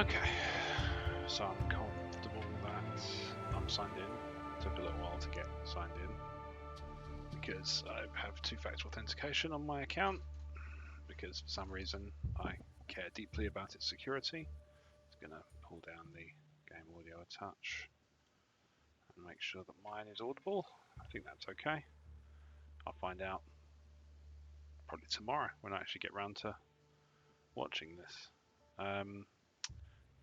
Okay, so I'm comfortable that I'm signed in. It took a little while to get signed in because I have two-factor authentication on my account because for some reason I care deeply about its security. It's going to pull down the game audio a touch and make sure that mine is audible. I think that's okay. I'll find out probably tomorrow when I actually get round to watching this.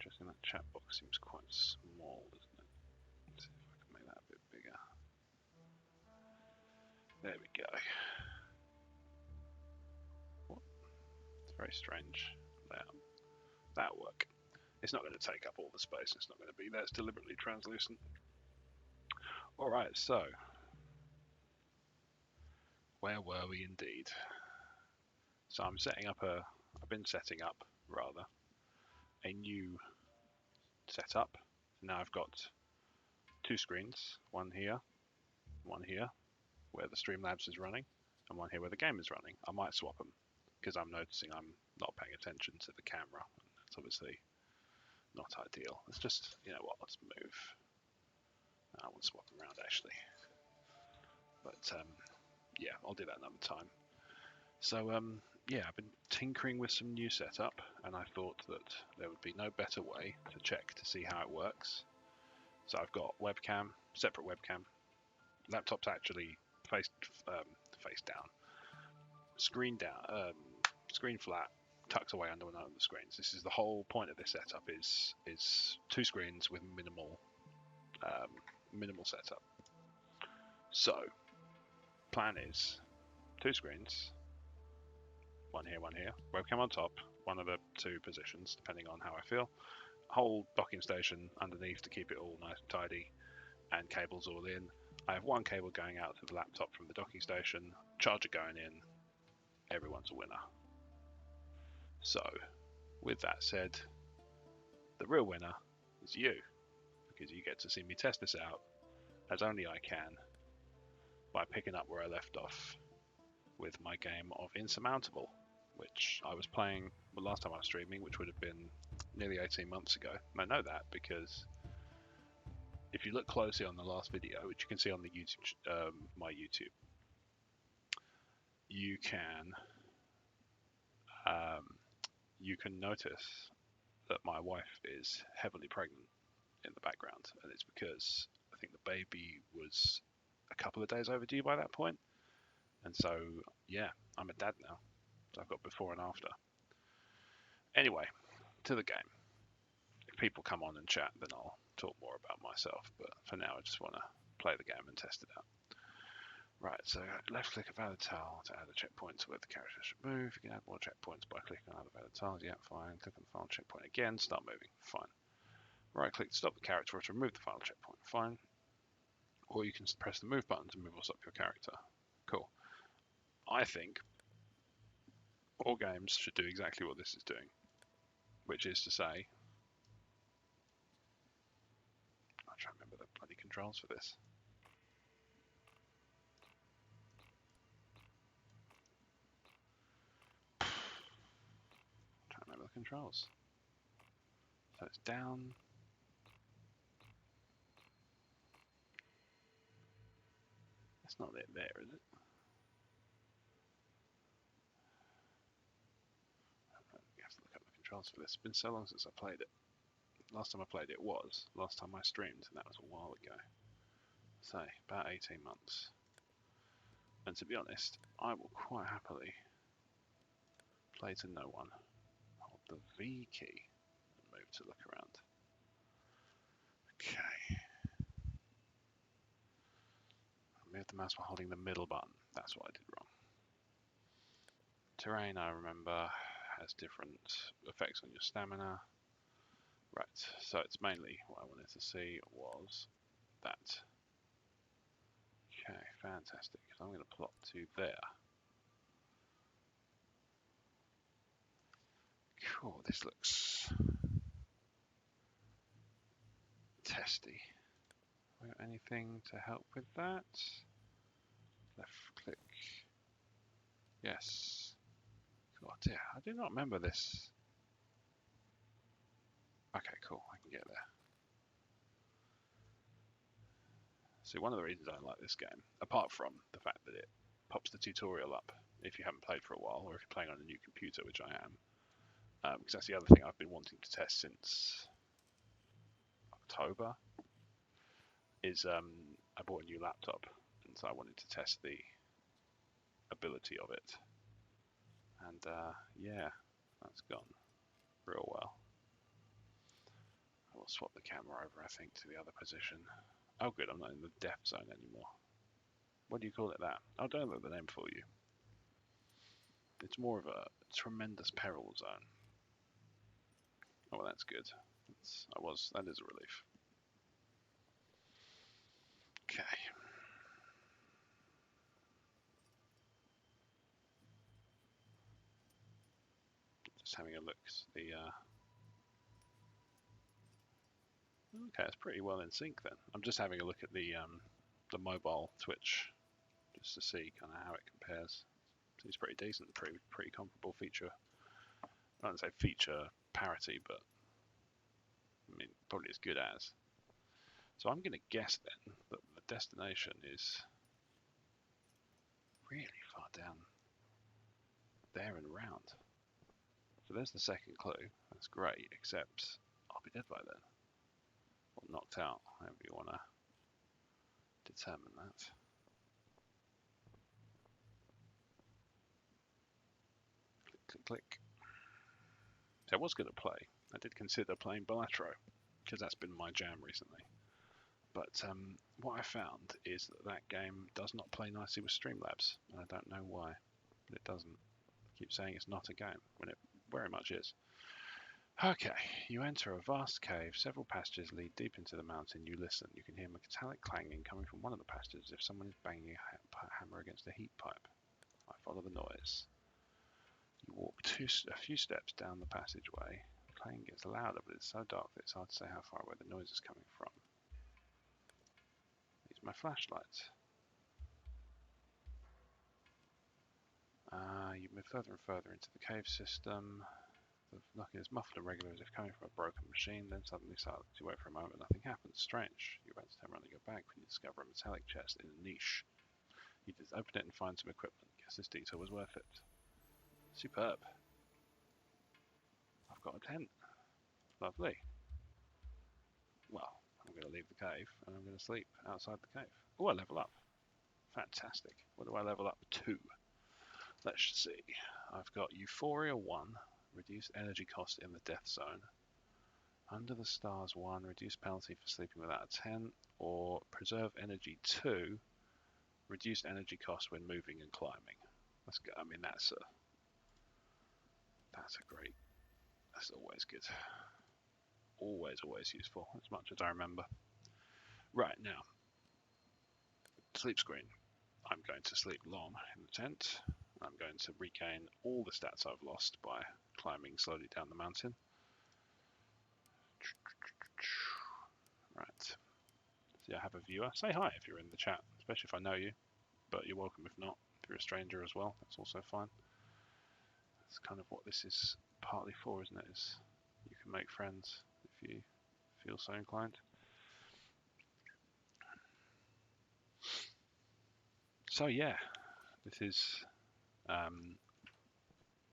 Interesting, that chat box seems quite small, doesn't it? Let's see if I can make that a bit bigger. There we go. What? It's very strange. That'll work. It's not going to take up all the space. It's not going to be there. It's deliberately translucent. Alright, so where were we indeed? So I'm setting up I've been setting up, rather, a new setup. Now I've got two screens, one here, where the Streamlabs is running, and one here where the game is running. I might swap them, because I'm noticing I'm not paying attention to the camera. That's obviously not ideal. Let's just, you know what, let's move. I want to swap them around, actually. But, yeah, I'll do that another time. So, yeah, I've been tinkering with some new setup, and I thought that there would be no better way to check to see how it works. So I've got webcam, separate webcam. Laptop's actually face down, screen flat, tucked away under one of the screens. This is the whole point of this setup: is two screens with minimal setup. So, plan is two screens. One here, webcam on top, one of the two positions, depending on how I feel. Whole docking station underneath to keep it all nice and tidy, and cables all in. I have one cable going out to the laptop from the docking station, charger going in. Everyone's a winner. So, with that said, the real winner is you, because you get to see me test this out as only I can by picking up where I left off with my game of Insurmountable, which I was playing the last time I was streaming, which would have been nearly 18 months ago. And I know that because if you look closely on the last video, which you can see on the YouTube, my YouTube, you can notice that my wife is heavily pregnant in the background, and it's because I think the baby was a couple of days overdue by that point. And so, yeah, I'm a dad now. So I've got before and after. Anyway, to the game. If people come on and chat, then I'll talk more about myself. But for now, I just want to play the game and test it out. Right, so left click a valid tile to add a checkpoint to where the character should move. You can add more checkpoints by clicking on other valid tiles. Yeah, fine. Click on the final checkpoint again, start moving. Fine. Right click to stop the character or to remove the final checkpoint. Fine. Or you can press the move button to move or stop your character. Cool. I think all games should do exactly what this is doing, which is to say, I'm trying to remember the bloody controls for this. I'm trying to remember the controls. So it's down. That's not it there, is it? You have to look up the controls for this. It's been so long since I played it. Last time I played it was last time I streamed, and that was a while ago. So, about 18 months. And to be honest, I will quite happily play to no one. Hold the V key and move to look around. Okay. Move the mouse while holding the middle button. That's what I did wrong. Terrain, I remember, has different effects on your stamina. Right, so it's mainly what I wanted to see was that. Okay, fantastic. So I'm going to plot to there. Cool, this looks testy. Anything to help with that? Left click. Yes. Oh dear, I do not remember this. cool. I can get there. So one of the reasons I like this game, apart from the fact that it pops the tutorial up if you haven't played for a while, or if you're playing on a new computer, which I am, because that's the other thing I've been wanting to test since October, is I bought a new laptop, and so I wanted to test the ability of it. And yeah, that's gone real well. I will swap the camera over, I think, to the other position. Oh good, I'm not in the death zone anymore. What do you call it that? I'll download the name for you. It's more of a tremendous peril zone. Oh, well, that's good. That is a relief. Okay. Just having a look. Okay, it's pretty well in sync then. I'm just having a look at the mobile Twitch just to see kind of how it compares. Seems pretty decent, pretty comparable feature. I don't say feature parity, but I mean probably as good as. So I'm going to guess then that the destination is really far down there and round. So there's the second clue. That's great, except I'll be dead by then. Or knocked out, however you want to determine that. Click, click, click. So I was going to play. I did consider playing Balatro, because that's been my jam recently. But what I found is that game does not play nicely with Streamlabs, and I don't know why, but it doesn't. I keep saying it's not a game, when it very much is. Okay, you enter a vast cave. Several passages lead deep into the mountain. You listen. You can hear metallic clanging coming from one of the passages as if someone is banging a hammer against a heat pipe. I follow the noise. You walk a few steps down the passageway. The clanging gets louder, but it's so dark that it's hard to say how far away the noise is coming from. Use my flashlight. You move further and further into the cave system. The knocking is muffled and regular as if coming from a broken machine, then suddenly silence. You wait for a moment, nothing happens. Strange. You're about to turn around and go back when you discover a metallic chest in a niche. You just open it and find some equipment. Guess this detail was worth it. Superb. I've got a tent. Lovely. Well, I'm going to leave the cave and I'm going to sleep outside the cave. Oh, I level up. Fantastic. What do I level up to? Let's see. I've got Euphoria 1, reduced energy cost in the death zone. Under the Stars 1, reduced penalty for sleeping without a tent. Or Preserve Energy 2, reduced energy cost when moving and climbing. That's good. I mean, that's great. That's always good. Always useful, as much as I remember. Right, now. Sleep screen. I'm going to sleep long in the tent. I'm going to regain all the stats I've lost by climbing slowly down the mountain. Right. So I have a viewer. Say hi if you're in the chat, especially if I know you, but you're welcome if not. If you're a stranger as well, that's also fine. That's kind of what this is partly for, isn't it? Is you can make friends if you feel so inclined. So yeah, this is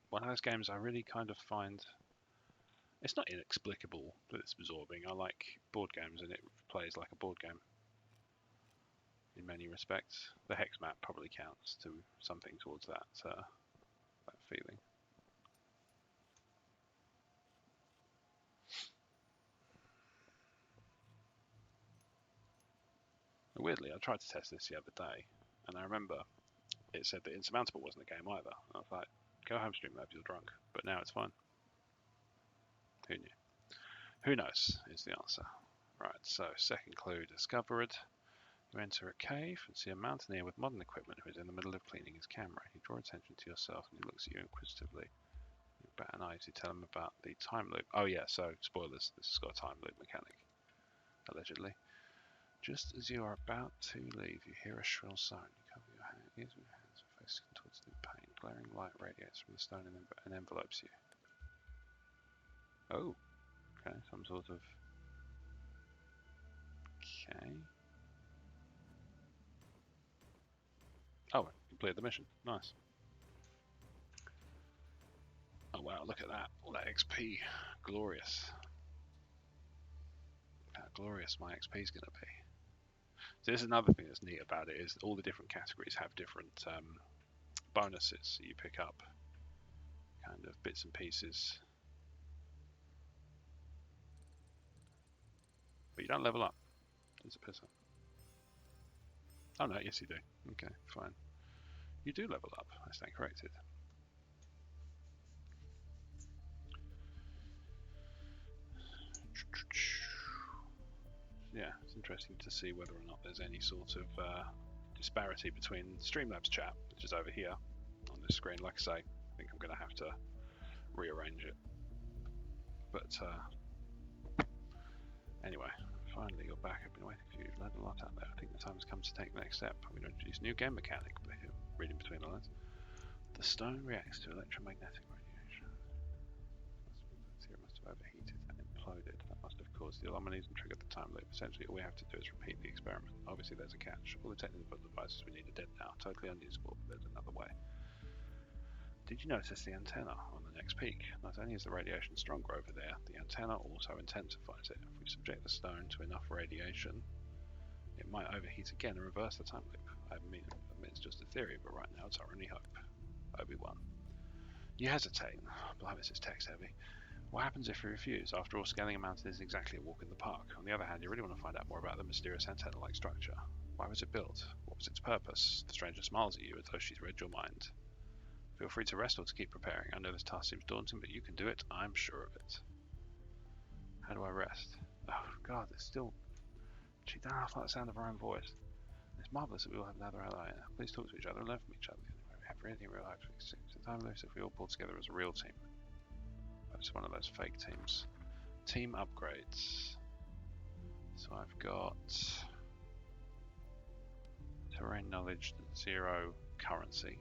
one of those games I really kind of find, it's not inexplicable that it's absorbing. I like board games and it plays like a board game in many respects. The hex map probably counts to something towards that feeling. And weirdly, I tried to test this the other day, and I remember it said that Insurmountable wasn't a game either. I was like, go home, Streamlabs, you're drunk. But now it's fine. Who knew? Who knows is the answer. Right, so second clue discovered. You enter a cave and see a mountaineer with modern equipment who is in the middle of cleaning his camera. You draw attention to yourself and he looks at you inquisitively. You bat an eye to tell him about the time loop. Oh yeah, so spoilers, this has got a time loop mechanic, allegedly. Just as you are about to leave, you hear a shrill sound. You cover your ears with your hands and face towards the paint. Glaring light radiates from the stone and envelopes you. Oh, Okay, some sort of... Okay. Oh, completed the mission. Nice. Oh wow, look at that. All that XP. Glorious. Look how glorious my XP is going to be. So this is another thing that's neat about it, is all the different categories have different bonuses that you pick up. Kind of bits and pieces. But you don't level up. It's a piss up. Oh no, yes you do. Okay, fine. You do level up. I stand corrected. Yeah, it's interesting to see whether or not there's any sort of disparity between Streamlabs chat, which is over here on this screen. Like I say, I think I'm going to have to rearrange it. But anyway, finally you're back. I've been waiting for you. You've learned a lot out there. I think the time has come to take the next step. I'm going to introduce a new game mechanic. Reading between the lines. The stone reacts to electromagnetic radiation. The theory must have overheated and imploded. That must have caused the anomalies and triggered the time loop. Essentially, all we have to do is repeat the experiment. Obviously, there's a catch. All the technical devices we need are dead now. Totally unusable, but there's another way. Did you notice the antenna on the next peak? Not only is the radiation stronger over there, the antenna also intensifies it. If we subject the stone to enough radiation, it might overheat again and reverse the time loop. I mean, it's just a theory, but right now it's our only hope. Obi-Wan. You hesitate. Blimey, this is text heavy. What happens if you refuse? After all, scaling a mountain is exactly a walk in the park. On the other hand, you really want to find out more about the mysterious antenna-like structure. Why was it built? What was its purpose? The stranger smiles at you as though she's read your mind. Feel free to rest or to keep preparing. I know this task seems daunting, but you can do it. I'm sure of it. How do I rest? Oh god, it's still... She doesn't have the sound of her own voice. It's marvellous that we all have another ally. Please talk to each other and learn from each other. We have really real hope to succeed. It's time if we all pull together as a real team. It's one of those fake teams. Team upgrades. So I've got terrain knowledge, 0 currency.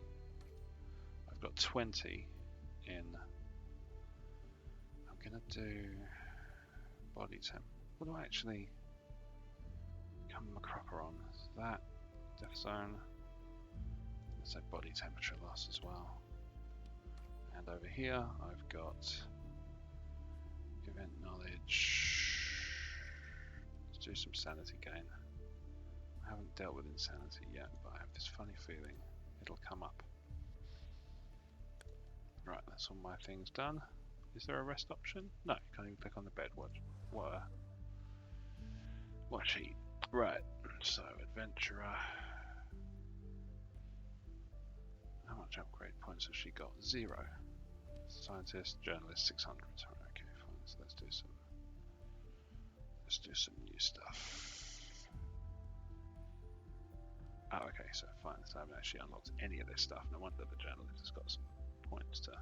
I've got 20 in. I'm gonna do body temp. What do I actually come Macropper on? Is that death zone? Let's say body temperature loss as well. And over here I've got event knowledge. Let's do some sanity gain. I haven't dealt with insanity yet, but I have this funny feeling it'll come up. Right, that's all my things done. Is there a rest option? No, you can't even click on the bed. What sheet? Right, so adventurer. How much upgrade points has she got? 0. Scientist, journalist, 600. Okay, fine. So let's do some new stuff. Oh, okay, so fine. So I haven't actually unlocked any of this stuff. No wonder the journalist has got some points to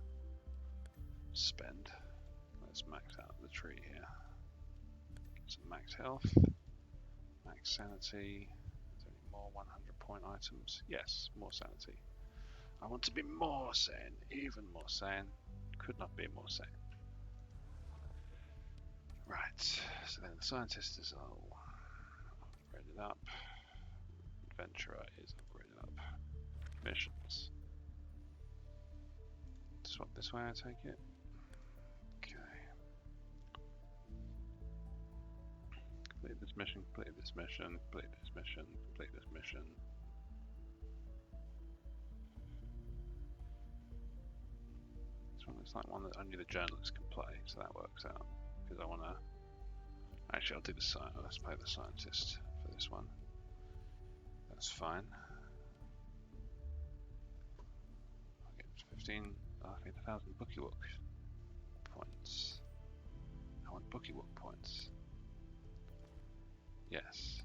spend. Let's max out the tree here. Get some max health, max sanity. Is there any more 100 point items? Yes, more sanity. I want to be more sane, even more sane. Could not be more sane. Right, so then the scientist is all upgraded up. Adventurer is upgraded up. Missions. Swap this way, I take it. Okay. Complete this mission, complete this mission, complete this mission, complete this mission. This one looks like one that only the journalists can play, so that works out. Because I want to... Actually, I'll do the scientist. Let's play the scientist for this one. That's fine. I'll get 15... I get 1,000 bookie walk points. I want bookie walk points. Yes.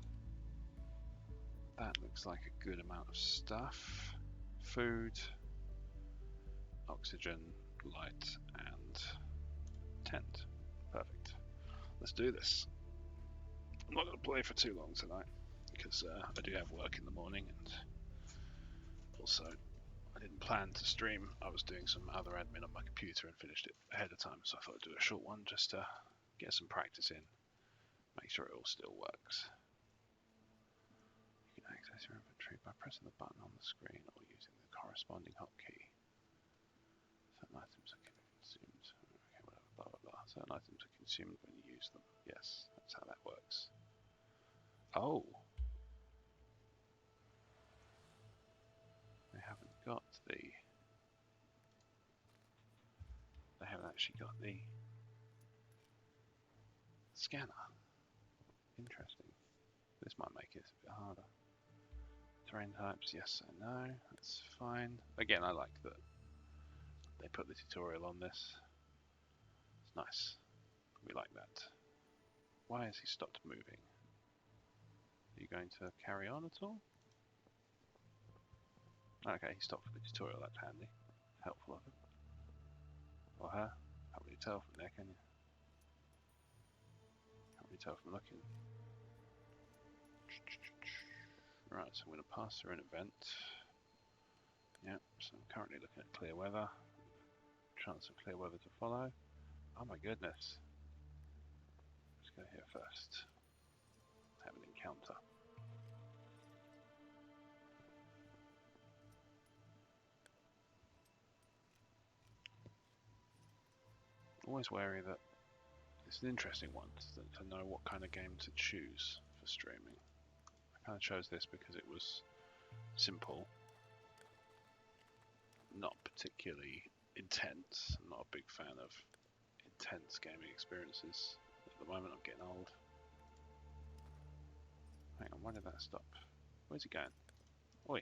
That looks like a good amount of stuff. Food, oxygen, light, and tent. Perfect. Let's do this. I'm not going to play for too long tonight because I do have work in the morning, and also I didn't plan to stream. I was doing some other admin on my computer and finished it ahead of time, so I thought I'd do a short one just to get some practice in, make sure it all still works. You can access your inventory by pressing the button on the screen or using the corresponding hotkey. Certain items are consumed. Okay, whatever, blah blah blah. Certain items are consumed when you use them. Yes, that's how that works. Oh! They haven't got the... They haven't actually got the scanner. Interesting. This might make it a bit harder. Terrain types, yes and no. That's fine. Again, I like that they put the tutorial on this. It's nice. We like that. Why has he stopped moving? Are you going to carry on at all? Okay, he stopped for the tutorial. That's handy. Helpful of him. Or her. Can't really tell from there, can you? Can't really tell from looking. Right, so I'm going to pass through an event. Yep, so I'm currently looking at clear weather. Chance of clear weather to follow. Oh my goodness. Let's go here first. Have an encounter. Always wary that it's an interesting one to know what kind of game to choose for streaming. I kind of chose this because it was simple, not particularly intense. I'm not a big fan of intense gaming experiences. At the moment I'm getting old. Hang on, why did that stop? Where's he going? Oi!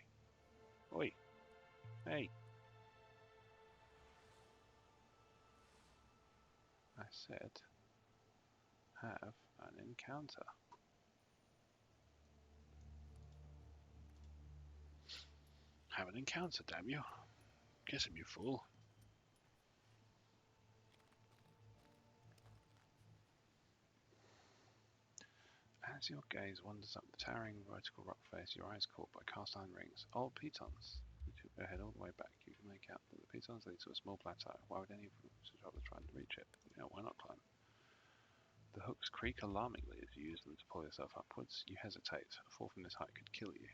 Oi! Hey! I said, have an encounter. Have an encounter, damn you. Kiss him, you fool. As your gaze wanders up the towering vertical rock face, your eyes caught by cast iron rings. Old pitons. You took your head all the way back. You can make out that the pitons lead to a small plateau. Why would any of them bother trying to reach it? Yeah, why not climb? The hooks creak alarmingly as you use them to pull yourself upwards. You hesitate. A fall from this height could kill you.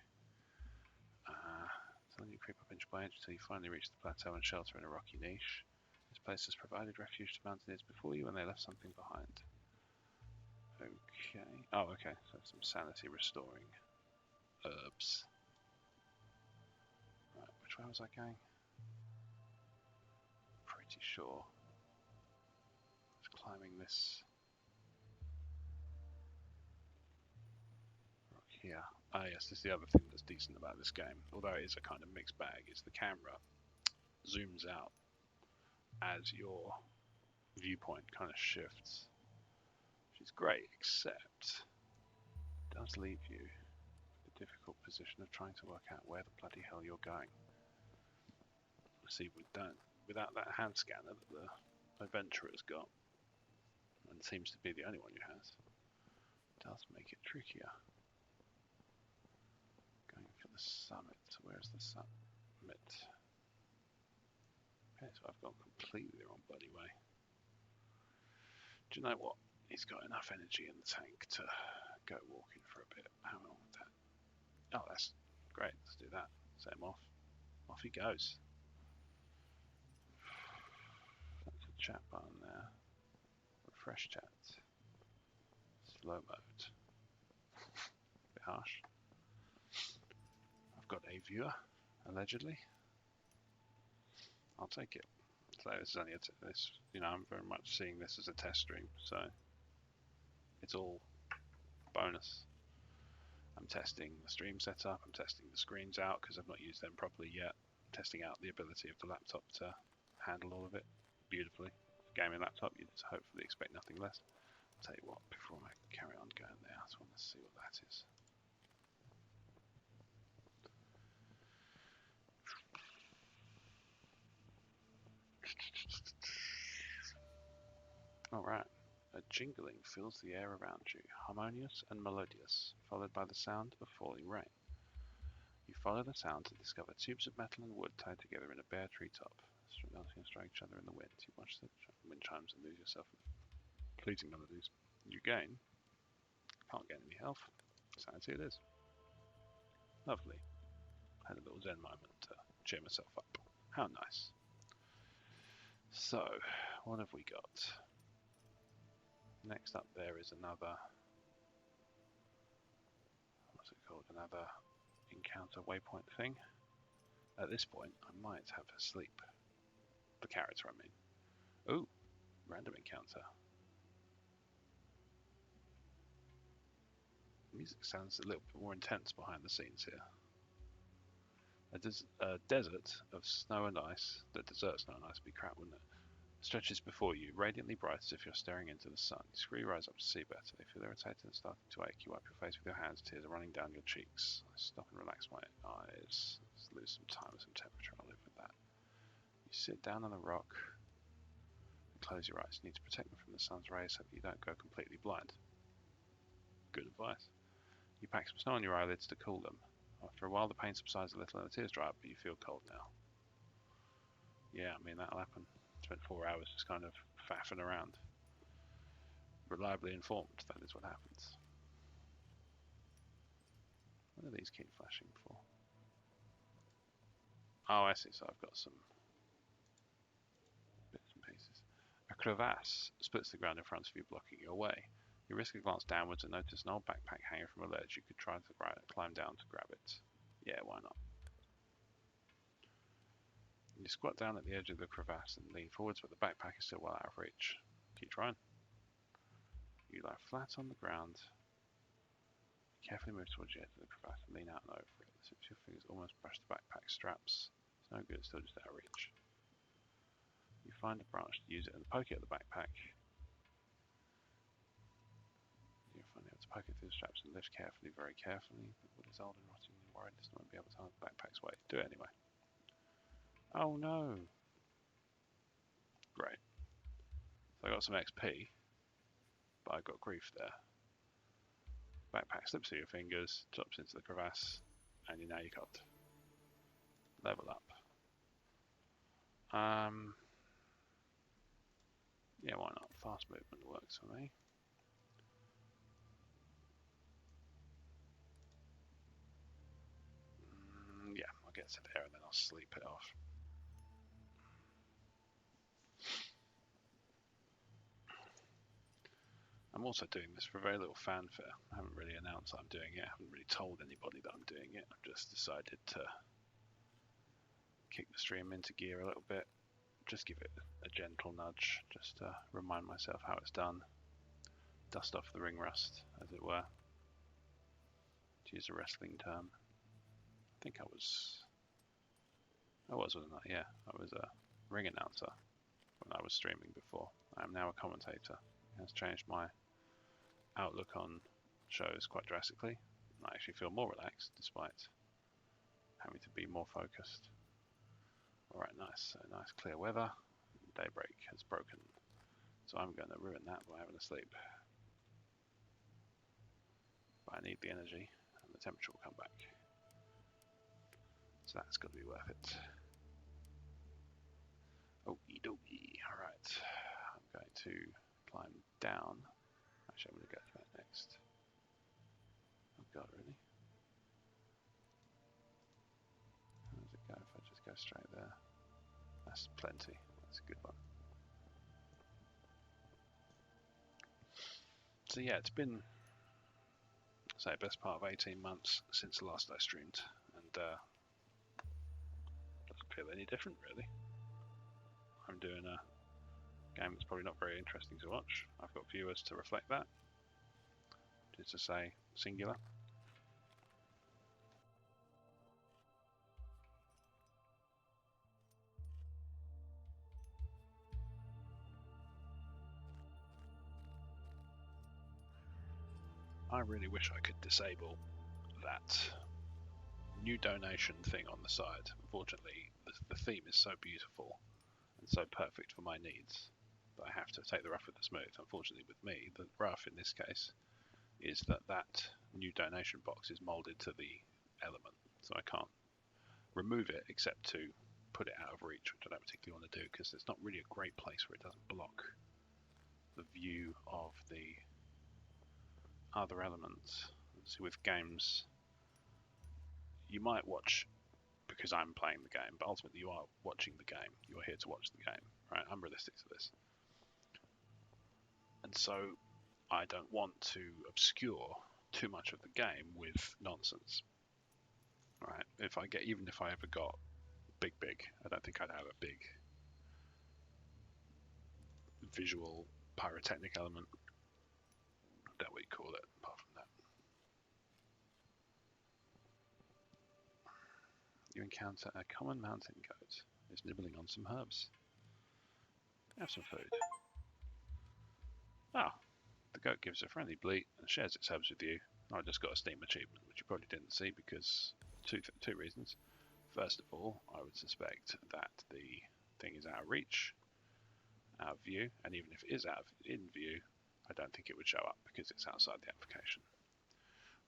So then you creep up inch by inch until you finally reach the plateau and shelter in a rocky niche. This place has provided refuge to mountaineers before you, and they left something behind. Okay. Oh, okay. So some sanity restoring herbs. Right, which way was I going? Pretty sure. I was climbing this rock here. Ah, yes, this is the other thing that's decent about this game, although it is a kind of mixed bag, is the camera zooms out as your viewpoint kind of shifts. Which is great, except it does leave you in a difficult position of trying to work out where the bloody hell you're going. See, without that hand scanner that the adventurer's got, and seems to be the only one who has, it does make it trickier. Going for the summit. Where's the summit? Okay, so I've gone completely the wrong bloody way. Do you know what? He's got enough energy in the tank to go walking for a bit. How long would that? Oh, that's great. Let's do that. Set him off. Off he goes. That's a chat button there. Refresh chat. Slow mode. Bit harsh. I've got a viewer, allegedly. I'll take it. So this is only this, I'm very much seeing this as a test stream, so it's all bonus. I'm testing the stream setup. I'm testing the screens out because I've not used them properly yet. I'm testing out the ability of the laptop to handle all of it beautifully. Gaming laptop, you'd hopefully expect nothing less. I'll tell you what, before I carry on going there, I just want to see what that is. Alright, a jingling fills the air around you, harmonious and melodious, followed by the sound of falling rain. You follow the sound to discover tubes of metal and wood tied together in a bare treetop, melting and strike each other in the wind. You watch the wind chimes and lose yourself in completing none of these. You gain. Can't gain any health. Sanity it is. Lovely. Had a little zen moment to cheer myself up. How nice. So, what have we got? Next up there is another, what's it called? Another encounter waypoint thing. At this point, I might have a sleep. The character, I mean. Ooh, random encounter. The music sounds a little bit more intense behind the scenes here. A desert of snow and ice, the desert snow and ice would be crap, wouldn't it? Stretches before you, radiantly bright as if you're staring into the sun. You screw your eyes up to see better. They feel irritated and starting to ache. You wipe your face with your hands, tears are running down your cheeks. I stop and relax my eyes. Let's lose some time with some temperature. I'll live with that. You sit down on a rock and close your eyes. You need to protect them from the sun's rays so that you don't go completely blind. Good advice. You pack some snow on your eyelids to cool them. After a while, the pain subsides a little and the tears dry up, but you feel cold now. Yeah, I mean, that'll happen. Spent 4 hours just kind of faffing around. Reliably informed, that is what happens. What do these keep flashing for? Oh, I see, so I've got some bits and pieces. A crevasse splits the ground in front of you, blocking your way. You risk a glance downwards and notice an old backpack hanging from a ledge. You could try to climb down to grab it. Yeah, why not? You squat down at the edge of the crevasse and lean forwards, but the backpack is still well out of reach. Keep trying. You lie flat on the ground. Carefully move towards the edge of the crevasse and lean out and over it. The tips of your fingers almost brush the backpack straps. It's no good, it's still just out of reach. You find a branch to use it and poke it at the backpack. You'll find able to poke it through the straps and lift carefully, very carefully. But with its old and rotting and worried, this won't be able to hold the backpack's weight. Do it anyway. Oh no! Great. So I got some XP, but I got grief there. Backpack slips through your fingers, drops into the crevasse, and now you're cold. Level up. Yeah, why not? Fast movement works for me. Yeah, I'll get to there and then I'll sleep it off. I'm also doing this for very little fanfare. I haven't really announced that I'm doing it. I haven't really told anybody that I'm doing it. I've just decided to kick the stream into gear a little bit. Just give it a gentle nudge, just to remind myself how it's done. Dust off the ring rust, as it were. To use a wrestling term. I think I was, wasn't I? Yeah, I was a ring announcer when I was streaming before. I am now a commentator. It has changed my outlook on shows quite drastically. I actually feel more relaxed despite having to be more focused. Alright, nice. So nice clear weather. Daybreak has broken. So I'm going to ruin that by having a sleep. But I need the energy and the temperature will come back. So that's got to be worth it. Okie dokie. Alright. I'm going to climb down. Actually, I'm going to go to that next. Oh god, really? How does it go if I just go straight there? That's plenty. That's a good one. So yeah, it's been, say, best part of 18 months since the last I streamed, and doesn't feel any different really. I'm doing a game that's probably not very interesting to watch. I've got viewers to reflect that, just to say singular. I really wish I could disable that new donation thing on the side. Unfortunately, the theme is so beautiful and so perfect for my needs that I have to take the rough with the smooth. Unfortunately, with me, the rough in this case is that new donation box is molded to the element, so I can't remove it except to put it out of reach, which I don't particularly want to do because it's not really a great place where it doesn't block the view of the other elements. See, with games, you might watch because I'm playing the game, but ultimately you are watching the game. You are here to watch the game, right? I'm realistic to this. And so I don't want to obscure too much of the game with nonsense, right? Even if I ever got big, I don't think I'd have a big visual pyrotechnic element, that we call it, apart from that. You encounter a common mountain goat. It's nibbling on some herbs. Have some food. Ah, the goat gives a friendly bleat and shares its herbs with you. I just got a Steam achievement, which you probably didn't see because two reasons. First of all, I would suspect that the thing is out of reach, out of view, and even if it is in view, I don't think it would show up because it's outside the application.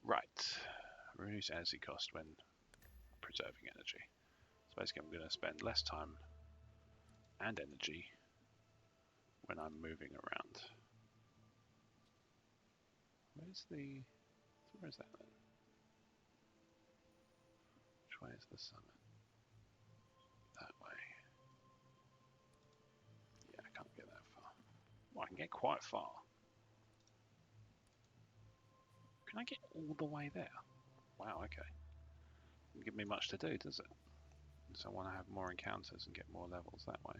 Right, reduce energy cost when preserving energy. So basically I'm going to spend less time and energy when I'm moving around. Where's that then? Which way is the summit? That way. Yeah, I can't get that far. Well, I can get quite far. Can I get all the way there? Wow, okay. Doesn't give me much to do, does it? So I want to have more encounters and get more levels that way.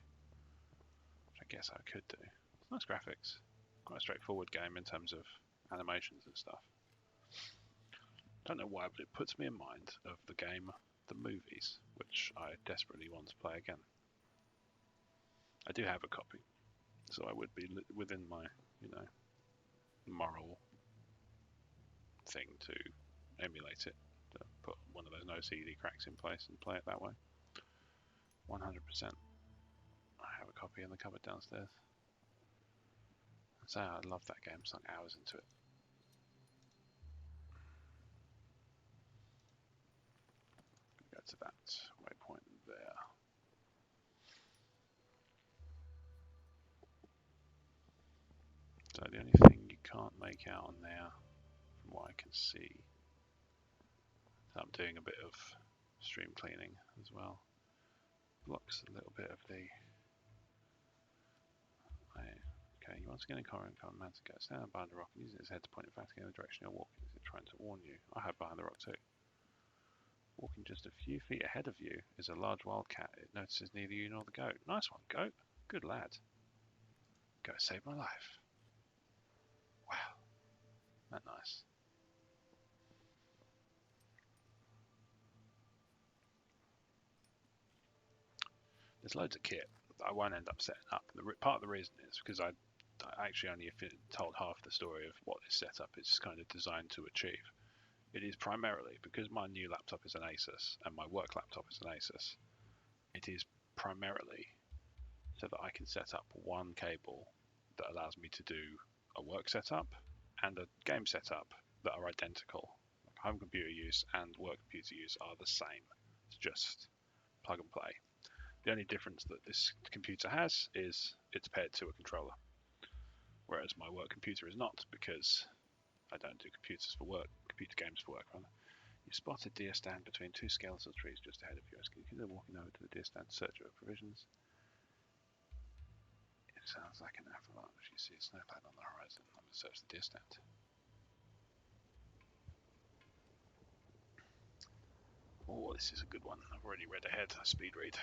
Which I guess I could do. It's nice graphics. Quite a straightforward game in terms of animations and stuff. Don't know why, but it puts me in mind of the game The Movies, which I desperately want to play again. I do have a copy, so I would be within my, moral thing to emulate it, to put one of those no CD cracks in place and play it that way. 100%. I have a copy in the cupboard downstairs. So I love that game, sunk hours into it. Go to that waypoint there. So the only thing you can't make out on there, from what I can see, so I'm doing a bit of stream cleaning as well. Blocks a little bit of the. Okay, you once again encounter a mountain goat. Stand behind the rock and using its head to point emphatically in the direction you're walking. Is it trying to warn you? I have behind the rock too. Walking just a few feet ahead of you is a large wildcat. It notices neither you nor the goat. Nice one, goat. Good lad. Goat saved my life. Wow. That nice. There's loads of kit that I won't end up setting up. And part of the reason is because I actually only told half the story of what this setup is kind of designed to achieve. It is primarily because my new laptop is an Asus and my work laptop is an Asus. It is primarily so that I can set up one cable that allows me to do a work setup and a game setup that are identical. Like home computer use and work computer use are the same. It's just plug and play. The only difference that this computer has is it's paired to a controller, whereas my work computer is not, because I don't do computer games for work rather. You spot a deer stand between two skeletal trees just ahead of you. Can you consider walking over to the deer stand to search for provisions? It sounds like an avalanche. You see a snowcloud on the horizon. I'm going to search the deer stand. Oh, this is a good one. I've already read ahead. Speed read.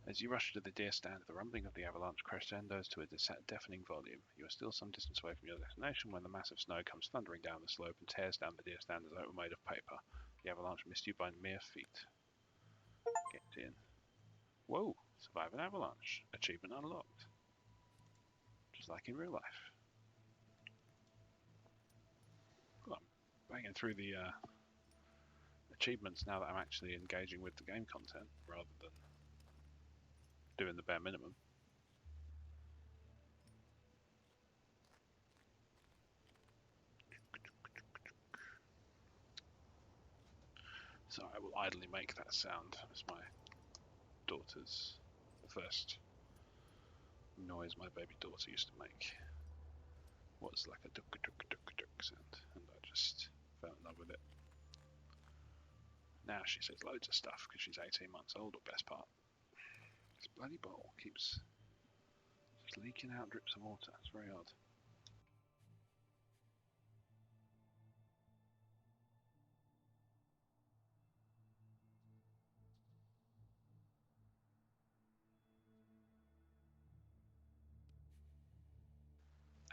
As you rush to the deer stand, the rumbling of the avalanche crescendos to a deafening volume. You are still some distance away from your destination when the massive snow comes thundering down the slope and tears down the deer stand as though it were made of paper. The avalanche missed you by mere feet. Get in. Whoa! Survive an avalanche. Achievement unlocked. Just like in real life. Well, I'm banging through the achievements now that I'm actually engaging with the game content rather than doing the bare minimum. So I will idly make that sound as my daughter's, the first noise my baby daughter used to make. was like a duck sound, and I just fell in love with it. Now she says loads of stuff because she's 18 months old, or best part. This bloody bowl keeps just leaking out drips of water. It's very odd.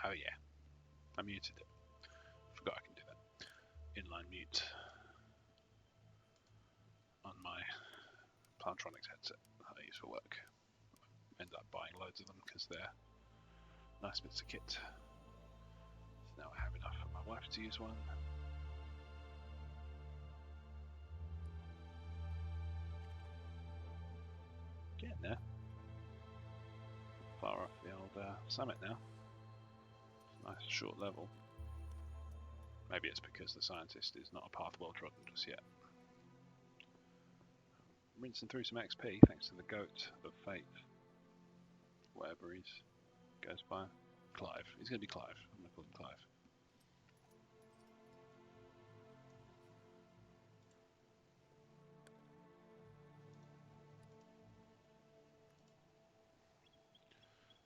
Oh yeah, I muted it. Forgot I can do that. Inline mute on my Plantronics headset that I use for work. End up buying loads of them because they're nice bits of kit. So now I have enough for my wife to use one. Getting there. Far off the old summit now. Nice short level. Maybe it's because the scientist is not a path well trodden just yet. Rinsing through some XP thanks to the goat of fate. Whatever he goes by. Clive. He's going to be Clive. I'm going to call him Clive.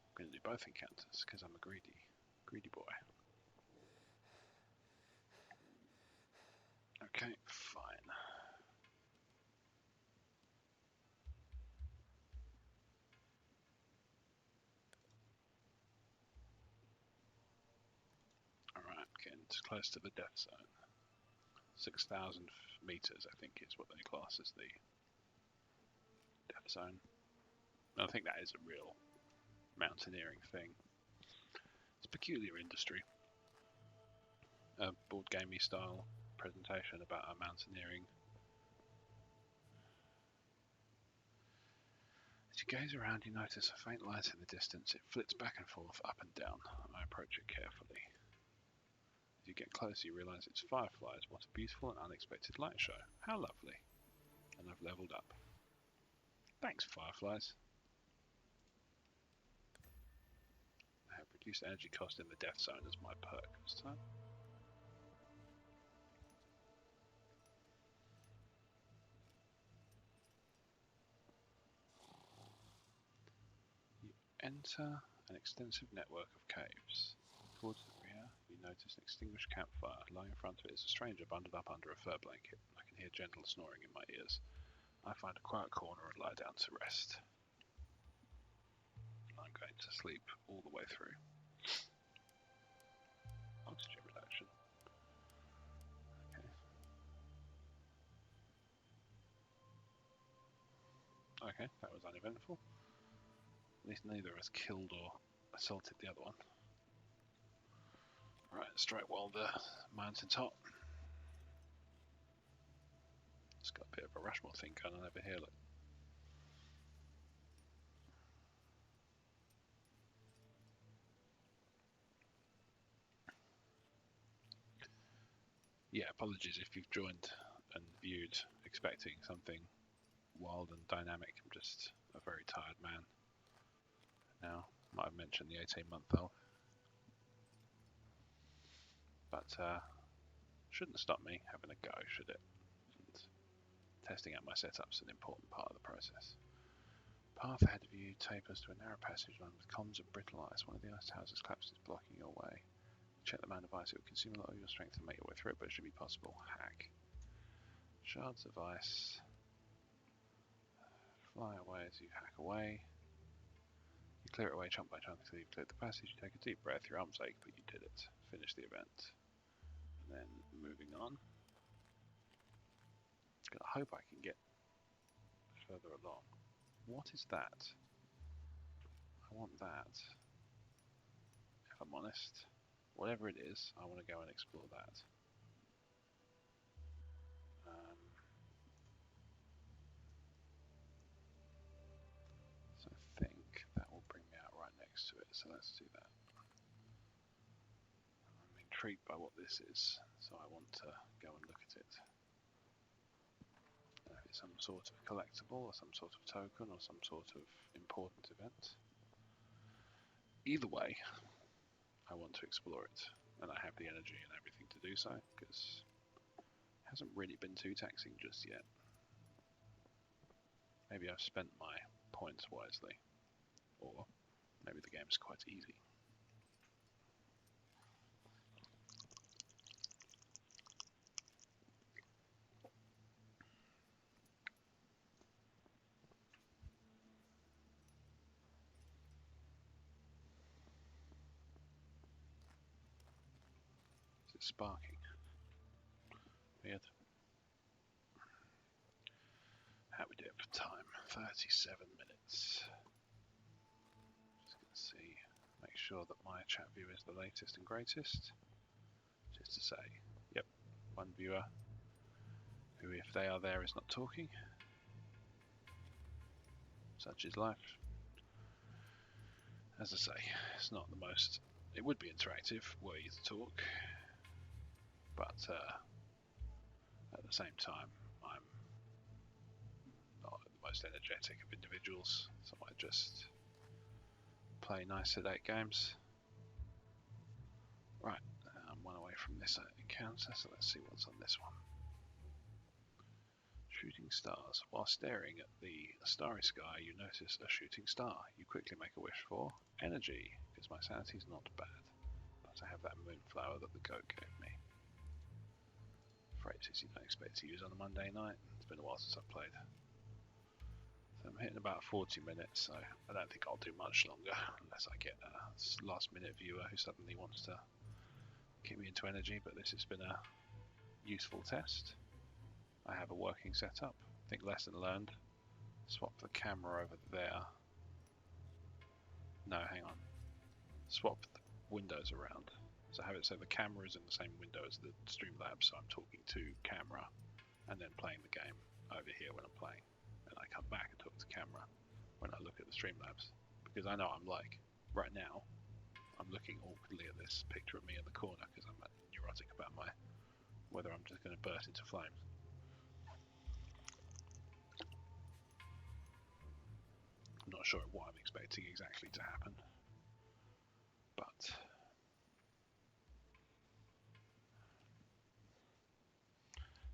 I'm going to do both encounters because I'm a greedy boy. Okay, fine. Alright, getting close to the death zone. 6,000 meters, I think, is what they class as the death zone. I think that is a real mountaineering thing. It's a peculiar industry. A board gamey style presentation about our mountaineering. As you gaze around, you notice a faint light in the distance. It flits back and forth, up and down. I approach it carefully. As you get closer, you realize it's fireflies. What a beautiful and unexpected light show. How lovely. And I've leveled up. Thanks, fireflies. I have reduced energy cost in the death zone as my perk this time. You enter an extensive network of caves. Towards the rear, you notice an extinguished campfire. Lying in front of it is a stranger bundled up under a fur blanket. I can hear gentle snoring in my ears. I find a quiet corner and lie down to rest. I'm going to sleep all the way through. Oxygen reduction. Okay, that was uneventful. At least neither of us killed or assaulted the other one. Right, straight while the mountain's hot. It's got a bit of a Rushmore thing going on over here, look. Yeah, apologies if you've joined and viewed expecting something wild and dynamic. I'm just a very tired man now. Might have mentioned the 18-month-old. But shouldn't stop me having a go, should it? And testing out my setup's an important part of the process. Path ahead of you tapers to a narrow passage lined with columns of brittle ice. One of the ice houses collapses, blocking your way. Check the amount of ice. It will consume a lot of your strength to make your way through it, but it should be possible. Hack. Shards of ice fly away as you hack away. You clear it away chunk by chunk until you've cleared the passage. You take a deep breath. Your arms ache, but you did it. Finish the event. And then moving on. I hope I can get further along. What is that? I want that. If I'm honest. Whatever it is, I want to go and explore that. So I think that will bring me out right next to it, so let's do that. I'm intrigued by what this is, so I want to go and look at it. If it's some sort of collectible, or some sort of token, or some sort of important event. Either way, I want to explore it, and I have the energy and everything to do so, because it hasn't really been too taxing just yet. Maybe I've spent my points wisely, or maybe the game's quite easy. Is it sparking? Weird. How we do it for time? 37 minutes. Just gonna see, make sure that my chat view is the latest and greatest. Just to say, yep, one viewer who, if they are there, is not talking. Such is life. As I say, it's not the most. It would be interactive were you to talk, but at the same time, I'm not the most energetic of individuals, so I just play nice sedate games. Right, I'm one away from this encounter, so let's see what's on this one. Shooting stars. While staring at the starry sky, you notice a shooting star. You quickly make a wish for energy, because my sanity's not bad, but I have that moonflower that the goat gave me. Phrases you don't expect to use on a Monday night. It's been a while since I've played. So I'm hitting about 40 minutes, so I don't think I'll do much longer, unless I get a last minute viewer who suddenly wants to get me into energy, but this has been a useful test. I have a working setup. I think lesson learned. Swap the camera over there. No, hang on. Swap the windows around. So have it so the camera is in the same window as the Streamlabs, so I'm talking to camera and then playing the game over here when I'm playing. And I come back and talk to camera when I look at the Streamlabs. Because I know I'm like, right now, I'm looking awkwardly at this picture of me in the corner because I'm neurotic about whether I'm just going to burst into flames. I'm not sure what I'm expecting exactly to happen, but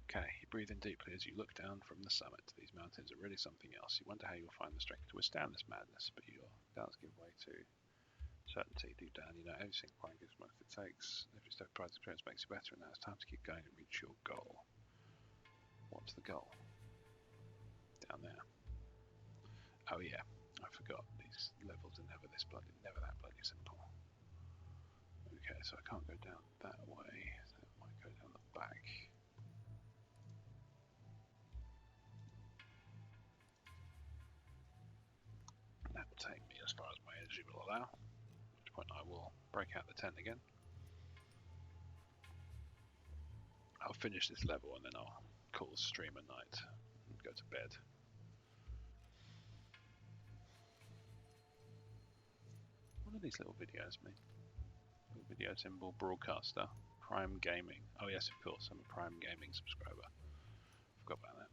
okay, you breathe in deeply as you look down from the summit. These mountains are really something else. You wonder how you'll find the strength to withstand this madness, but your doubts give way to certainty. Deep down, you know everything quite gives most it takes. Every step of prize experience makes you better, and now it's time to keep going and reach your goal. What's the goal? Down there. Oh yeah, I forgot. These levels are never that bloody simple. Okay, so I can't go down that way, so I might go down the back. That will take me as far as my energy will allow, at which point I will break out the tent again. I'll finish this level and then I'll call the stream a night and go to bed. What are these little videos mean? Little video symbol, broadcaster, Prime Gaming. Oh yes, of course, I'm a Prime Gaming subscriber. Forgot about that.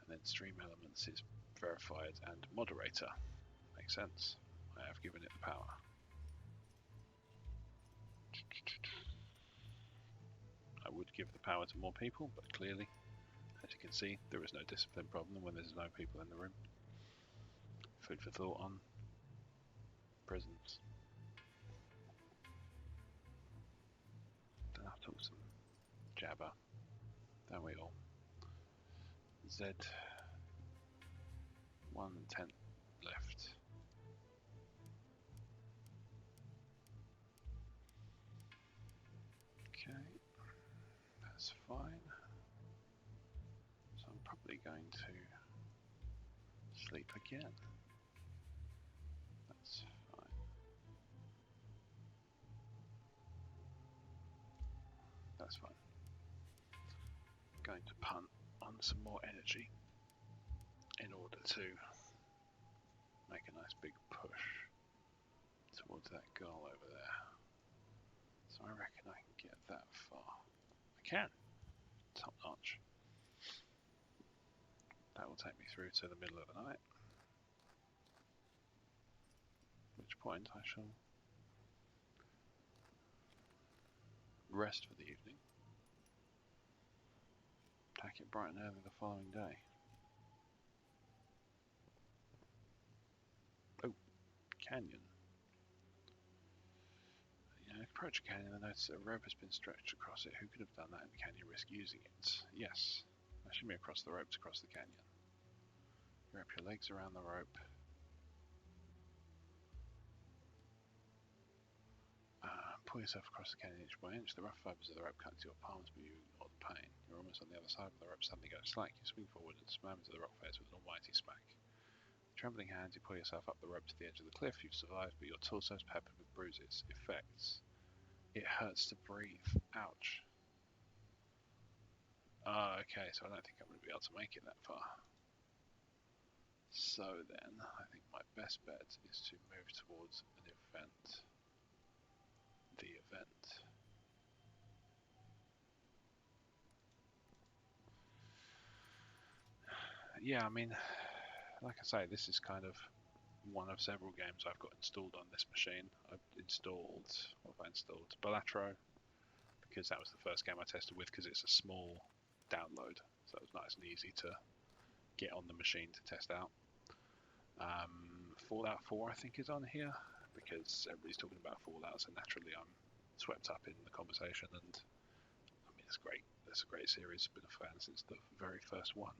And then Stream Elements is verified and moderator. Makes sense. I have given it the power. I would give the power to more people, but clearly, as you can see, there is no discipline problem when there's no people in the room. Food for thought on prisons. Don't have to talk some jabber, don't we all? Z 1 and 10 left. Okay, that's fine. So I'm probably going to sleep again. That's fine. That's fine. I'm going to punt on some more energy in order to make a nice big push towards that goal over there. So I reckon I can get that far. I can. Top notch. That will take me through to the middle of the night. At which point I shall rest for the evening. Attack it bright and early the following day. Oh, canyon. Approach a canyon and notice that a rope has been stretched across it. Who could have done that, and can you risk using it? Yes. Pushing me across the ropes across the canyon. Wrap your legs around the rope. Pull yourself across the canyon inch by inch. The rough fibers of the rope cut into your palms, but you ignore the pain. You're almost on the other side, but the rope suddenly goes slack. You swing forward and slam into the rock face with an almighty smack. Trembling hands, you pull yourself up the rope to the edge of the cliff. You've survived, but your torso is peppered with bruises. Effects. It hurts to breathe. Ouch. Okay, so I don't think I'm going to be able to make it that far. So then, I think my best bet is to move towards an event. The event. Yeah, I mean, like I say, this is kind of one of several games I've got installed on this machine. I've installed, what have I installed? Balatro, because that was the first game I tested with, because it's a small download, so it was nice and easy to get on the machine to test out. Fallout 4 I think is on here, because everybody's talking about Fallout, so naturally I'm swept up in the conversation, and I mean it's great. It's a great series. I've been a fan since the very first one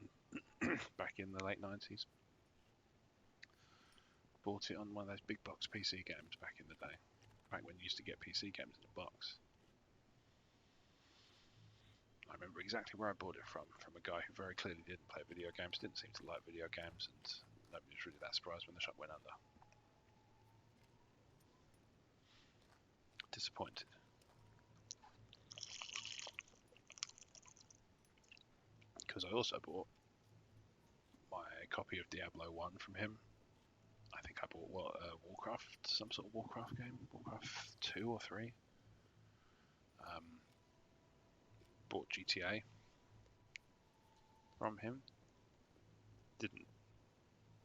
back in the late 90s. Bought it on one of those big box PC games back in the day, back when you used to get PC games in a box. I remember exactly where I bought it from a guy who very clearly didn't play video games, didn't seem to like video games, and nobody was really that surprised when the shop went under. Disappointed. Because I also bought my copy of Diablo 1 from him. I think I bought Warcraft, some sort of Warcraft game, Warcraft 2 or 3. Bought GTA from him. Didn't,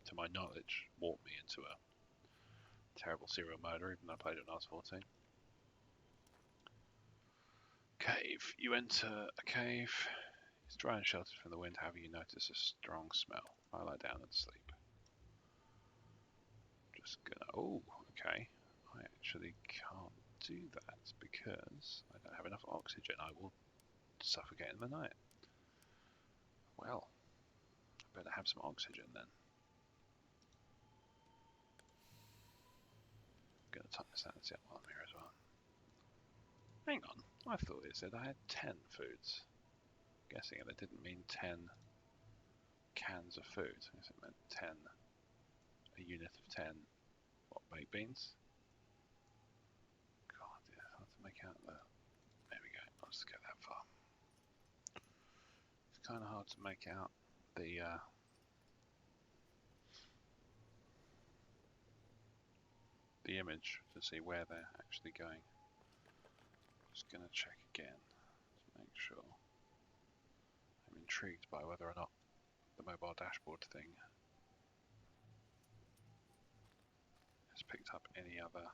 to my knowledge, warp me into a terrible serial murderer, even though I played it when I was 14. Cave. You enter a cave. It's dry and sheltered from the wind, however you notice a strong smell. I lie down and sleep. Just gonna... Oh, okay. I actually can't do that because I don't have enough oxygen. I will suffocate in the night. Well, I better have some oxygen then. I'm gonna type this out and see while I'm here as well. Hang on, I thought it said I had 10 foods. I'm guessing it didn't mean 10 cans of food. I guess it meant 10, a unit of 10, what, baked beans? God, yeah, hard to make out the... There we go, I'll just go that far. It's kind of hard to make out the image to see where they're actually going. Just gonna check again to make sure. I'm intrigued by whether or not the mobile dashboard thing has picked up any other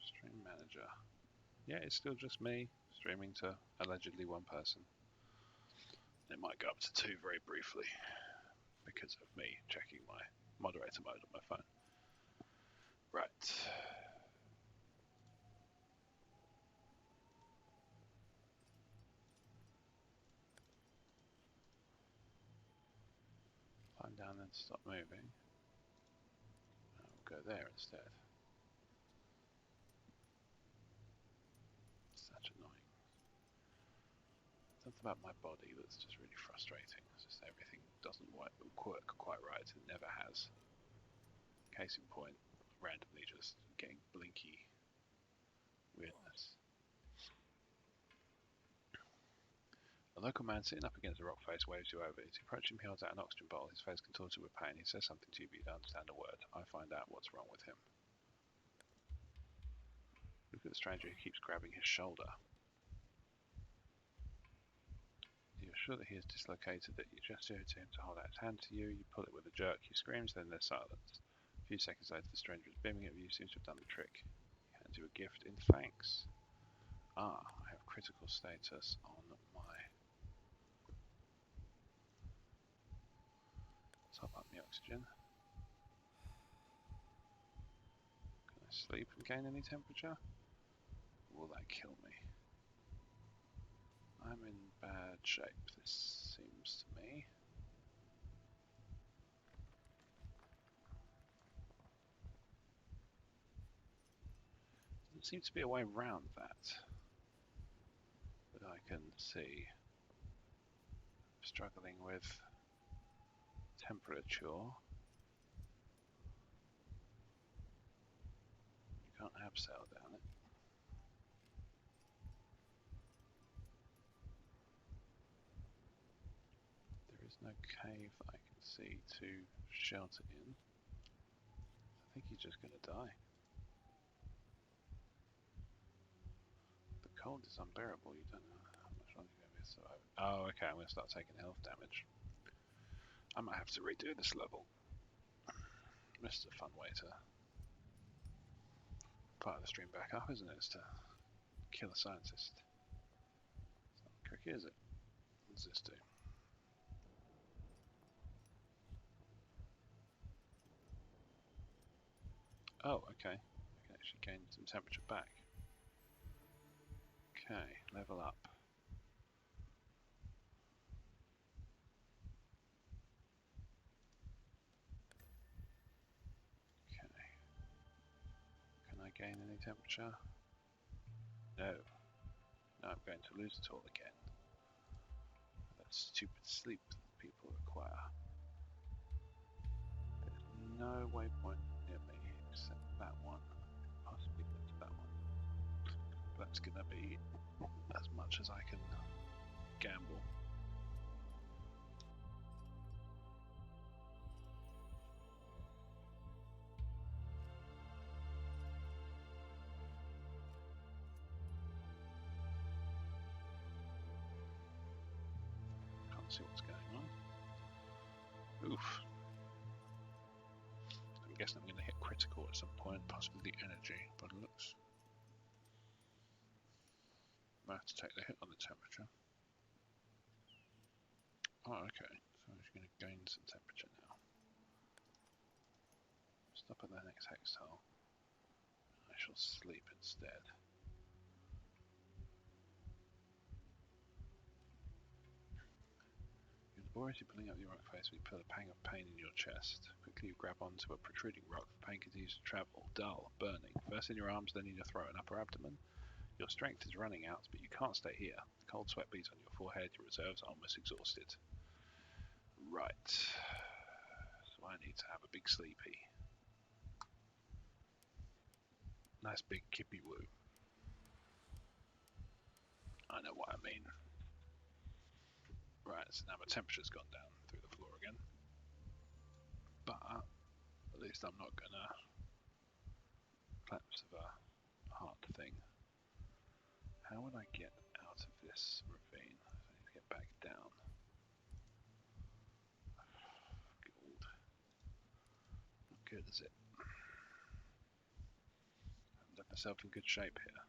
stream manager. Yeah, it's still just me streaming to allegedly one person. It might go up to 2 very briefly because of me checking my moderator mode on my phone. Right. Climb down and stop moving. I'll go there instead. Such annoying. Something about my body that's just really frustrating. It's just everything doesn't work quite right. It never has. Case in point, randomly just getting blinky weirdness. A local man sitting up against a rock face waves you over. As you approach him, he holds out an oxygen bottle, his face contorted with pain. He says something to you, but you don't understand a word. I find out what's wrong with him. Look at the stranger who keeps grabbing his shoulder. You're sure that he is dislocated, that you gesture to him to hold out his hand to you. You pull it with a jerk. He screams, then there's silence. A few seconds later, the stranger is beaming at you, seems to have done the trick. Send you a gift in thanks. Ah, I have critical status on my... Top up the oxygen. Can I sleep and gain any temperature? Will that kill me? I'm in bad shape, this seems to me. Doesn't seem to be a way around that I can see. Struggling with temperature. You can't abseil down it. There is no cave that I can see to shelter in. I think he's just going to die. The cold is unbearable. You don't know how much longer you're going to be surviving. Oh, okay. I'm going to start taking health damage. I might have to redo this level. This is a fun way to fire the stream back up, isn't it? It's to kill a scientist. It's not tricky, is it? What does this do? Oh, okay. I can actually gain some temperature back. Okay, level up. Okay. Can I gain any temperature? No. Now I'm going to lose it all again. That stupid sleep that people require. There's no waypoint near me except that one. Possibly go to that one. But that's gonna be as much as I can gamble. Can't see what's going on. Oof. I'm guessing I'm gonna hit critical at some point, possibly the energy, but it looks. I have to take the hit on the temperature. Oh, okay. So I'm just going to gain some temperature now. Stop at the next hextile. I shall sleep instead. You're laboriously pulling up your rock face, you feel a pang of pain in your chest. Quickly you grab onto a protruding rock. The pain continues to travel, dull, burning. First in your arms, then in your throat and upper abdomen. Your strength is running out, but you can't stay here. The cold sweat beads on your forehead, your reserves are almost exhausted. Right. So I need to have a big sleepy. Nice big kippy woo. I know what I mean. Right, so now my temperature's gone down through the floor again. But at least I'm not gonna collapse of a heart thing. How would I get out of this ravine? I need to get back down. Gold. Not good, is it? I haven't left myself in good shape here.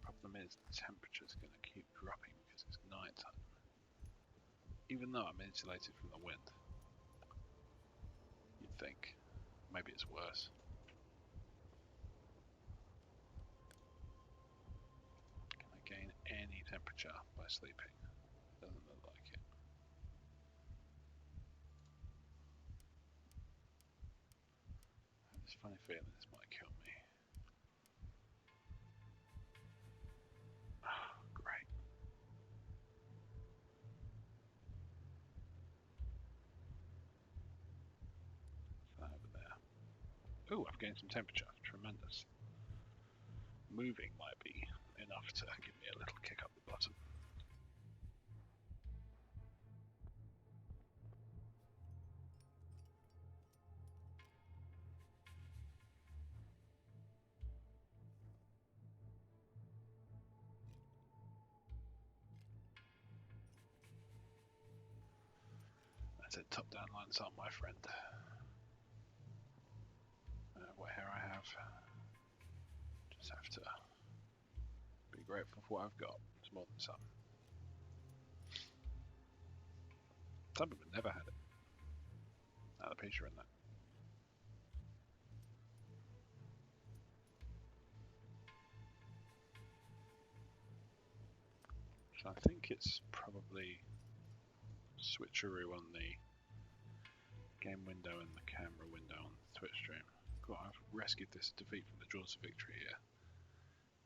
Problem is the temperature's going to keep dropping because it's night time. Even though I'm insulated from the wind. You'd think. Maybe it's worse. Can I gain any temperature by sleeping? Doesn't look like it. I have this funny feeling this might kill me. Oh, great. Over there. Ooh, I've gained some temperature. Tremendous. Moving might be enough to give me a little kick up the bottom. I said top-down lines aren't my friend. What hair I have. Just have to be grateful for what I've got. It's more than some. Some people never had it. Alopecia in that. So I think it's probably switcheroo on the game window and the camera window on the Twitch stream. God, I've rescued this defeat from the jaws of victory here.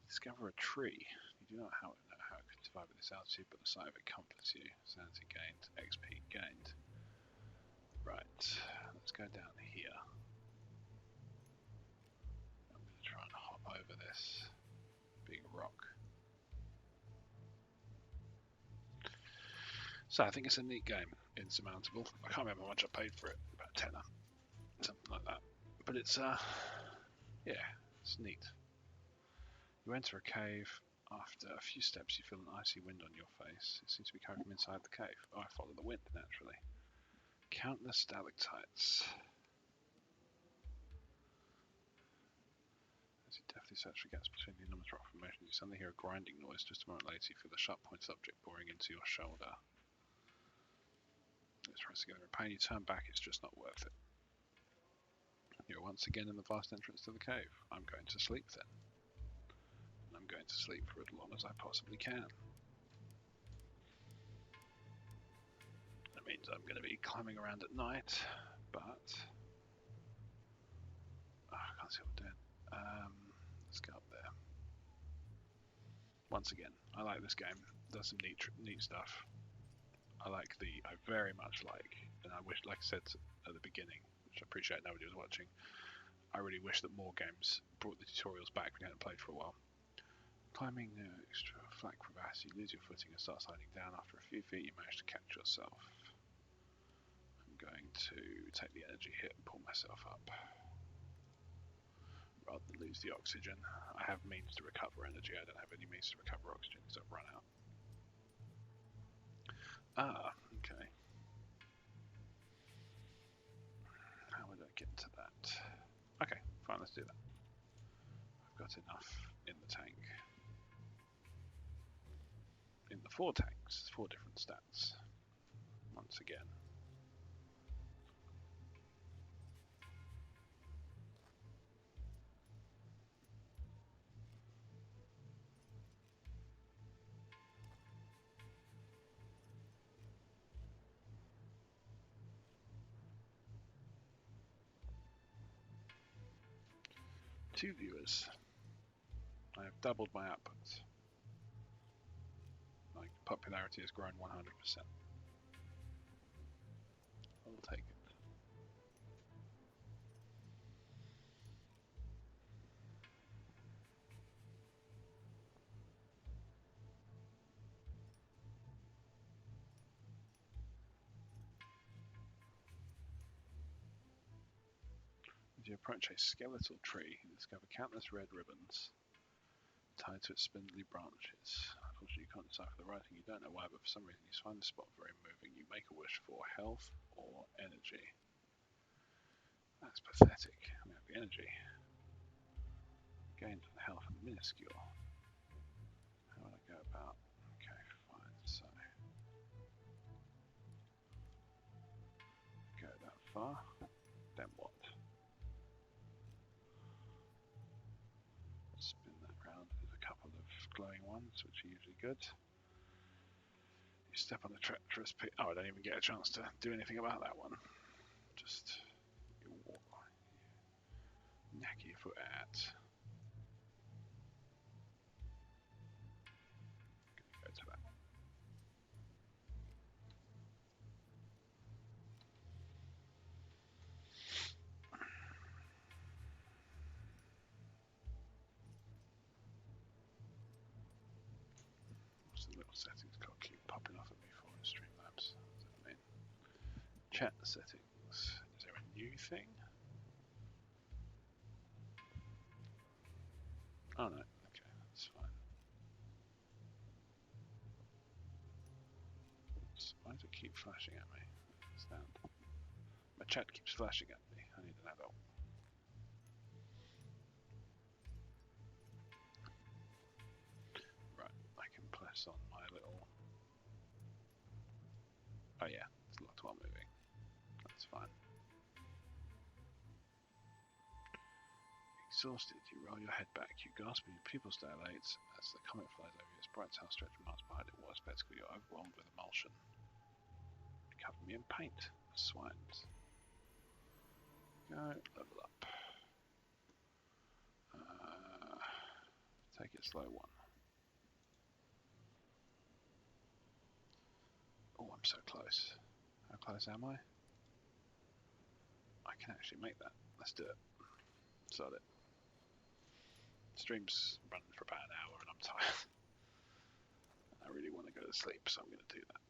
Discover a tree. You do not know how it can survive at this altitude, but the sight of it comforts you. Sanity gained, XP gained. Right, let's go down here. I'm going to try and hop over this big rock. So I think it's a neat game, Insurmountable. I can't remember how much I paid for it, about a tenner, something like that. But it's yeah, it's neat. You enter a cave. After a few steps, you feel an icy wind on your face. It seems to be coming from inside the cave. Oh, I follow the wind naturally. Countless stalactites. As you deftly search for gaps between the enormous rock formations, you suddenly hear a grinding noise. Just a moment later, you feel a sharp-pointed object boring into your shoulder. Let's press together in pain. You turn back. It's just not worth it. You're once again in the vast entrance to the cave. I'm going to sleep then. And I'm going to sleep for as long as I possibly can. That means I'm going to be climbing around at night, but I can't see what I'm doing. Let's go up there. Once again, I like this game. It does some neat stuff. I very much like, and I wish, like I said at the beginning, which I appreciate nobody was watching, I really wish that more games brought the tutorials back we hadn't played for a while. Climbing extra flat crevasse, you lose your footing and start sliding down. After a few feet, you manage to catch yourself. I'm going to take the energy hit and pull myself up. Rather than lose the oxygen. I have means to recover energy. I don't have any means to recover oxygen because I've run out. Ah, okay. How would I get to that? Okay, fine, let's do that. I've got enough in the tank. In the 4 tanks, 4 different stats. Once again. Two viewers. I have doubled my output. My popularity has grown 100%. I'll take it. As you approach a skeletal tree, you discover countless red ribbons tied to its spindly branches. Unfortunately, you can't decipher the writing. You don't know why, but for some reason you find the spot very moving. You make a wish for health or energy. That's pathetic. I have the energy. Gained on health and minuscule. How would I go about? Okay, fine. So go that far. Then what? Spin that round. There's a couple of glowing ones, which are usually good. You step on the treacherous pit. Oh, I don't even get a chance to do anything about that one. Just you walk. Knack your foot out. Go to that one. What's the little settings got keep popping off at me for in Streamlabs? What does that mean? Chat settings. Is there a new thing? Oh no. Okay, that's fine. Oops, why does it keep flashing at me? Stand. My chat keeps flashing at me. I need an adult. Right, I can press on my little... Oh yeah, it's locked while moving. That's fine. Exhausted, you roll your head back, you gasp and your pupils dilate as the comet flies over your sprite tail stretch miles behind it. What a spectacle, you're overwhelmed with emulsion. You cover me in paint, swines. Go, level up. Take it slow one. Oh, I'm so close. How close am I? I can actually make that. Let's do it. Start it. Stream's running for about an hour and I'm tired. I really want to go to sleep, so I'm going to do that.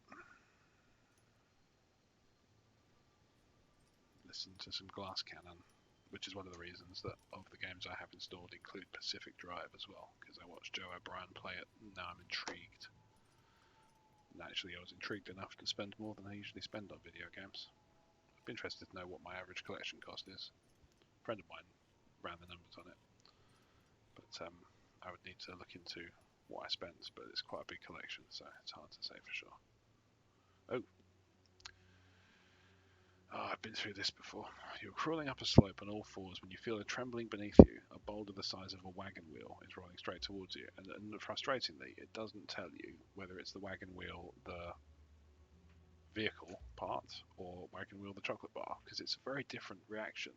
Listen to some Glass Cannon, which is one of the reasons that of the games I have installed include Pacific Drive as well, because I watched Joe O'Brien play it, and now I'm intrigued. And actually, I was intrigued enough to spend more than I usually spend on video games. I'd be interested to know what my average collection cost is. A friend of mine ran the numbers on it, but I would need to look into what I spent, but it's quite a big collection, so it's hard to say for sure. Oh, I've been through this before. You're crawling up a slope on all fours when you feel a trembling beneath you. A boulder the size of a wagon wheel is rolling straight towards you, and frustratingly, it doesn't tell you whether it's the wagon wheel, the vehicle part, or wagon wheel, the chocolate bar, because it's a very different reaction.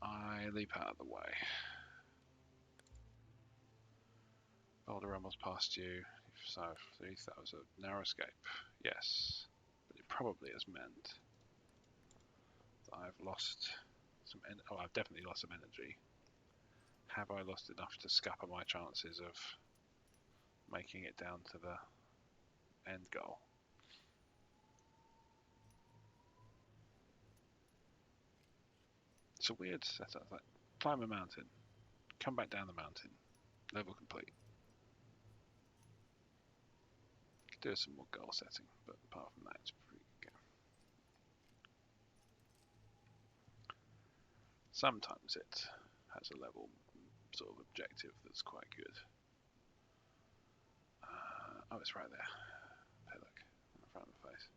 I leap out of the way. Boulder almost passed you, so that was a narrow escape. Yes, but it probably has meant that I've lost some. I've definitely lost some energy. Have I lost enough to scupper my chances of making it down to the end goal? It's a weird setup. Like, climb a mountain, come back down the mountain, level complete. Could do some more goal setting, but apart from that, it's a pretty good game. Sometimes it has a level sort of objective that's quite good. Oh, it's right there. Hey, look, in front of the face.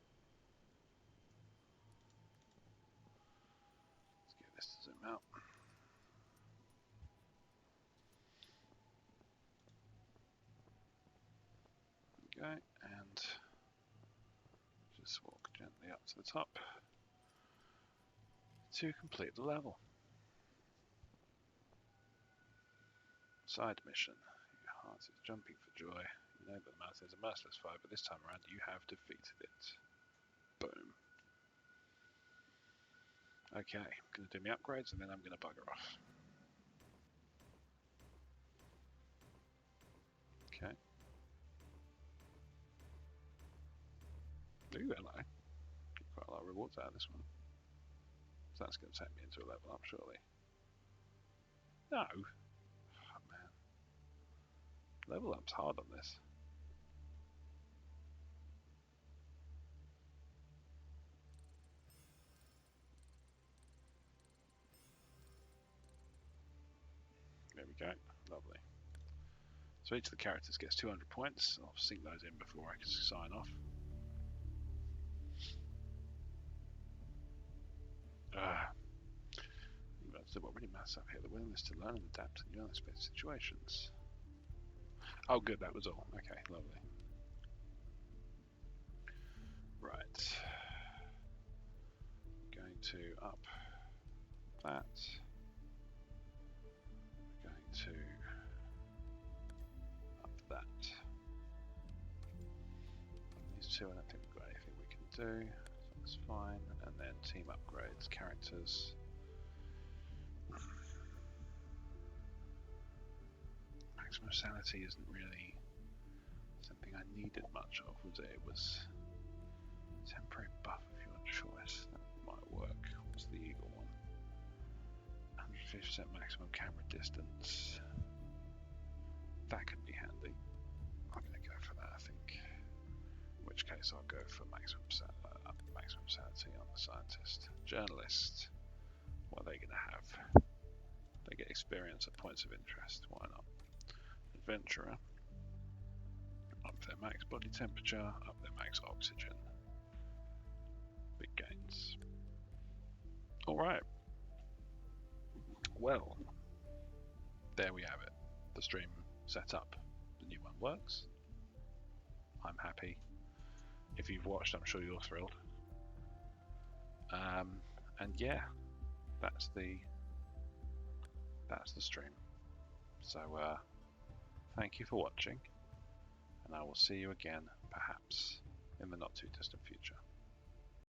Let's get this to zoom out. Okay, and just walk gently up to the top to complete the level. Side mission. Your heart is jumping for joy. You know that the mountain is a merciless foe, but this time around you have defeated it. Boom. Okay, I'm going to do my upgrades and then I'm going to bugger off. Okay. Ooh, hello. Get quite a lot of rewards out of this one. So that's going to take me into a level up, surely. No. Oh, man. Level up's hard on this. There we go. Lovely. So each of the characters gets 200 points. I'll sink those in before I can sign off. That's what really matters up here, the willingness to learn and adapt in unexpected situations. Oh good, that was all. Okay, lovely. Right. Going to up that. Going to up that. These two, I don't think we've got anything we can do. So that's fine. And then team upgrades, characters. Maximum sanity isn't really something I needed much of, was it? It was temporary buff of your choice. That might work. What's the eagle one? 150% maximum camera distance. That could be handy. I'm going to go for that, I think. In which case I'll go for maximum sanity on the scientist, journalist. What are they going to have? They get experience at points of interest. Why not? Adventurer. Up their max body temperature, up their max oxygen. Big gains. Alright. Well, there we have it. The stream set up. The new one works. I'm happy. If you've watched, I'm sure you're thrilled. And yeah, that's the stream. So thank you for watching, and I will see you again, perhaps in the not too distant future.